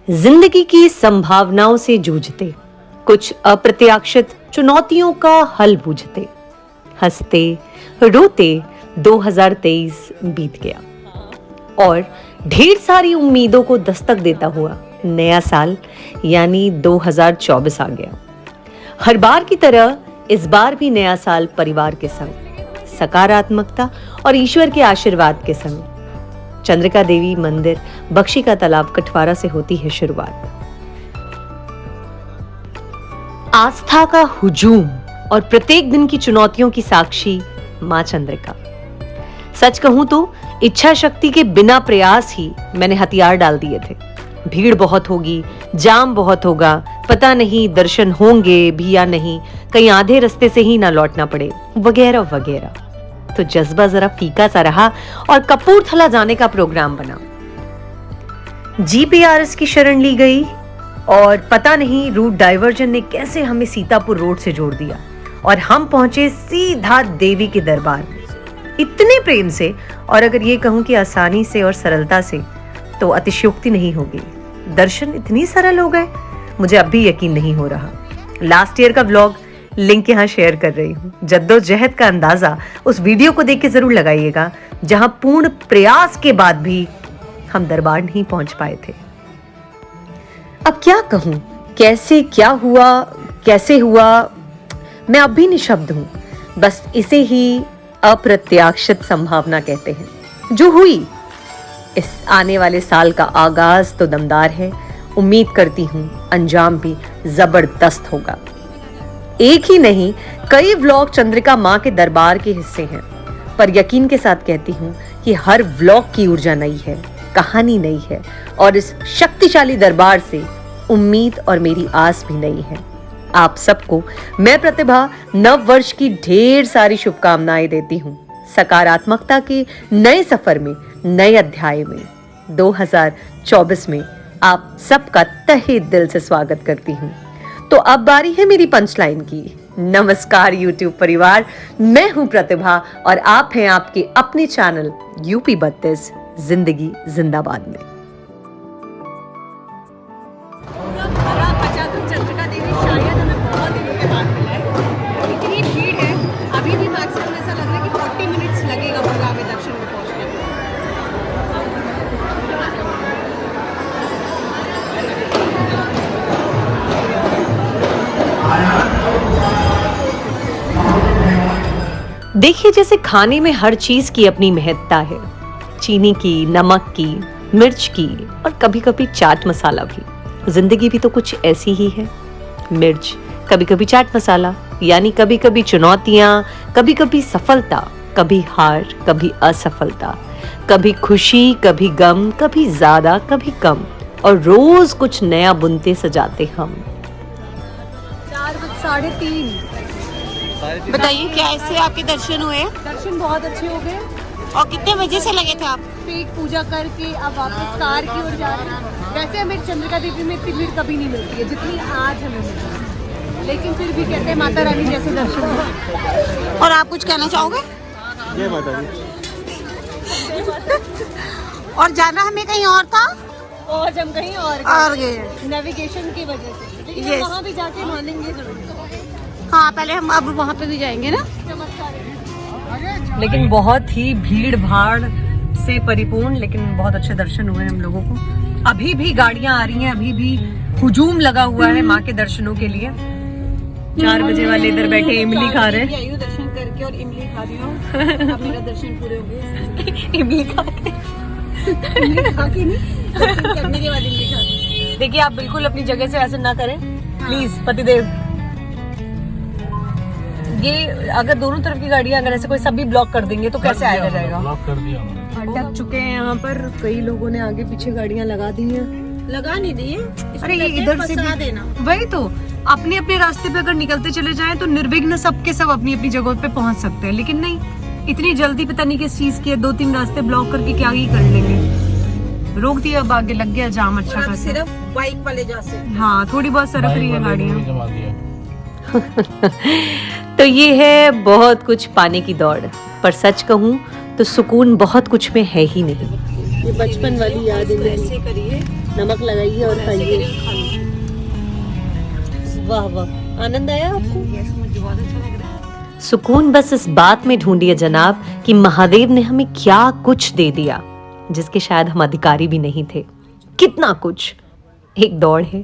जिंदगी की संभावनाओं से जूझते, कुछ अप्रत्याशित चुनौतियों का हल बूझते, हंसते रोते 2023 बीत गया और ढेर सारी उम्मीदों को दस्तक देता हुआ नया साल यानी 2024 आ गया। हर बार की तरह इस बार भी नया साल परिवार के संग, सकारात्मकता और ईश्वर के आशीर्वाद के संग चंद्रिका देवी मंदिर, बख्शी का तालाब, कठवारा से होती है शुरुआत। आस्था का हुजूम और प्रत्येक दिन की चुनौतियों की साक्षी मां चंद्रिका। सच कहूं तो इच्छा शक्ति के बिना प्रयास ही मैंने हथियार डाल दिए थे। भीड़ बहुत होगी, जाम बहुत होगा, पता नहीं दर्शन होंगे भी या नहीं, कहीं आधे रास्ते से ही ना लौटना पड़े, वगैरह वगैरह। तो जज्बा जरा फीका सा रहा और कपूरथला जाने का प्रोग्राम बना। जीपीआरएस की शरण ली गई और पता नहीं रूट डाइवर्जन ने कैसे हमें सीतापुर रोड से जोड़ दिया और हम पहुंचे सीधा देवी के दरबार में, इतने प्रेम से। और अगर ये कहूं कि आसानी से और सरलता से, तो अतिशयोक्ति नहीं होगी। दर्शन इतनी सरल हो गए, मुझे अब भी यकीन नहीं हो रहा। लास्ट ईयर का व्लॉग लिंक यहाँ शेयर कर रही हूँ। जद्दोजहद का अंदाजा उस वीडियो को देख के जरूर लगाइएगा, जहां पूर्ण प्रयास के बाद भी हम दरबार नहीं पहुंच पाए थे। अब क्या कहूं, कैसे क्या हुआ, कैसे हुआ, मैं अब भी निशब्द हूं। बस इसे ही अप्रत्याशित संभावना कहते हैं जो हुई। इस आने वाले साल का आगाज तो दमदार है। उम्मीद करती हूं अंजाम भी जबरदस्त होगा। एक ही नहीं, कई व्लॉग चंद्रिका मां के दरबार के हिस्से हैं, पर यकीन के साथ कहती हूं कि हर व्लॉग की ऊर्जा नई है, कहानी नई है और इस शक्तिशाली दरबार से उम्मीद और मेरी आस भी नई है। आप सबको मैं प्रतिभा नव वर्ष की ढेर सारी शुभकामनाएं देती हूं। सकारात्मकता के नए सफर में, नए अध्याय में 2024 में आप सबका तहे दिल से स्वागत करती हूं। तो अब बारी है मेरी पंचलाइन की। नमस्कार यूट्यूब परिवार, मैं हूं प्रतिभा और आप हैं आपके अपने चैनल यूपी 32 जिंदगी जिंदाबाद में। चंद्रिका देवी शायद हमें बहुत दिनों के बाद मिला है। इतनी भीड़ है, अभी भी मैक्सिमम ऐसा लग रहा है कि 40 मिनट्स लगेगा पूरा में दर्शन में पहुंचने में। देखिए, जैसे खाने में हर चीज की अपनी महत्ता है, चीनी की, नमक की, मिर्च की और कभी कभी चाट मसाला भी। जिंदगी भी तो कुछ ऐसी ही है। मिर्च, कभी कभी चाट मसाला, यानी कभी कभी चुनौतियां, कभी कभी सफलता, कभी हार, कभी असफलता, कभी खुशी, कभी गम, कभी ज्यादा, कभी कम, और रोज कुछ नया बुनते सजाते हम। 3:30। बताइए, क्या ऐसे आपके दर्शन हुए? दर्शन बहुत अच्छे हो गए। और कितने बजे से लगे थे आप? पेट पूजा करके अब वापस कार की ओर जा रहे हैं। वैसे हमें चंद्रिका देवी में इतनी भीड़ कभी नहीं मिलती है जितनी आज हमें मिली, लेकिन फिर भी कहते हैं माता रानी जैसे दर्शन हो। और आप कुछ कहना चाहोगे? ये बताइए। और जाना हमें कहीं और था और हम कहीं और गए नेविगेशन की वजह से, लेकिन Yes. वहाँ भी जाके मानेंगे जरूर। हाँ, पहले हम अब वहाँ पे भी जाएंगे ना। लेकिन बहुत ही भीड़ भाड़ से परिपूर्ण, लेकिन बहुत अच्छे दर्शन हुए हम लोगों को। अभी भी गाड़ियां आ रही हैं, अभी भी हुजूम लगा हुआ है माँ के दर्शनों के लिए। 4 बजे वाले इधर बैठे इमली खा रहे हैं। दर्शन करके और इमली खा रही हूँ। अब मेरा दर्शन पूरे हो गए। इमली खा के खा के नहीं, दर्शन करने के बाद इमली खा के। देखिए, आप बिल्कुल अपनी जगह से ऐसे ना करें प्लीज पतिदेव। ये अगर दोनों तरफ की गाड़ियां अगर ऐसे कोई सभी ब्लॉक कर देंगे तो कैसे आएगा जाएगा? ब्लॉक कर दिया हमने। अटक चुके हैं यहाँ पर। कई लोगों ने आगे पीछे गाड़ियां लगा दी हैं। लगा नहीं दिए। अरे ये इधर से भी देना। वही तो, अपने अपने रास्ते पे अगर निकलते चले जाएं तो निर्विघ्न सबके सब अपनी अपनी जगहों पे पहुंच सकते हैं। लेकिन नहीं, इतनी जल्दी पता नहीं किस चीज की है। 2-3 रास्ते ब्लॉक करके क्या ही कर लेंगे। रोक दिया, अब आगे लग गया जाम। अच्छा खासा। सिर्फ बाइक वाले जा सकते। हाँ, थोड़ी बहुत सरक रही है गाड़ियाँ। जमा दिया। तो ये है बहुत कुछ पाने की दौड़, पर सच कहूँ तो सुकून बहुत कुछ में है ही नहीं। ये बचपन वाली याद है। ऐसे करिए नमक लगाइए और खाइए। वाह वाह, आनंद आया आपको? मुझे बहुत अच्छा लग रहा है। सुकून बस इस बात में ढूंढिए जनाब कि महादेव ने हमें क्या कुछ दे दिया जिसके शायद हम अधिकारी भी नहीं थे। कितना कुछ। एक दौड़ है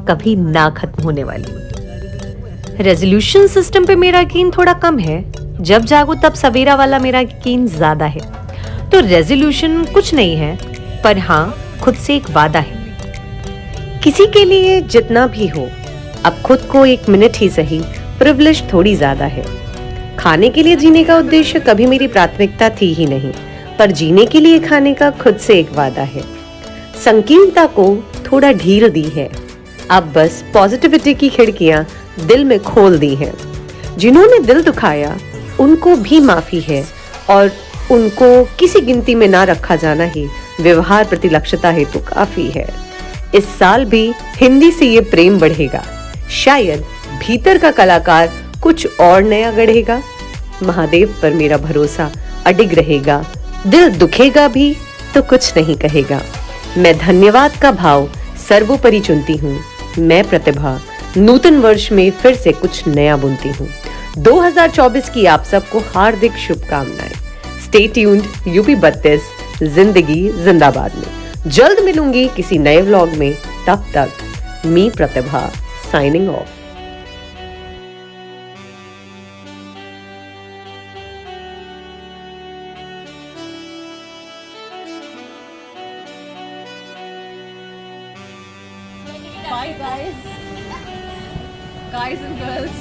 कभी ना खत्म होने वाली। रेजोल्यूशन सिस्टम पे मेरा यकीन थोड़ा कम है, जब जागो तब सवेरा वाला मेरा यकीन ज्यादा है। तो रेजोल्यूशन कुछ नहीं है, पर हाँ खुद से एक वादा है। किसी के लिए जितना भी हो, अब खुद को 1 मिनट ही सही, प्रिविलेज थोड़ी ज्यादा है। खाने के लिए जीने का उद्देश्य कभी मेरी प्राथमिकता थी ही नहीं, पर जीने के लिए खाने का खुद से एक वादा है। संकीर्णता को थोड़ा ढील दी है, अब बस पॉजिटिविटी की खिड़कियां दिल में खोल दी हैं। जिन्होंने दिल दुखाया उनको भी माफी है, और उनको किसी गिनती में ना रखा जाना ही व्यवहार प्रतिलक्षता हेतु काफी है। इस साल भी हिंदी से ये प्रेम बढ़ेगा, शायद भीतर का कलाकार कुछ और नया गढ़ेगा। महादेव पर मेरा भरोसा अडिग रहेगा, दिल दुखेगा भी तो कुछ नहीं कहेगा। मैं धन्यवाद का भाव सर्वोपरि चुनती हूँ। मैं प्रतिभा नूतन वर्ष में फिर से कुछ नया बुनती हूँ। 2024 की आप सबको हार्दिक शुभकामनाएं। स्टे ट्यून्ड यूपी 32 जिंदगी जिंदाबाद में। जल्द मिलूंगी किसी नए व्लॉग में, तब तक me Pratibha signing off. Bye guys and girls.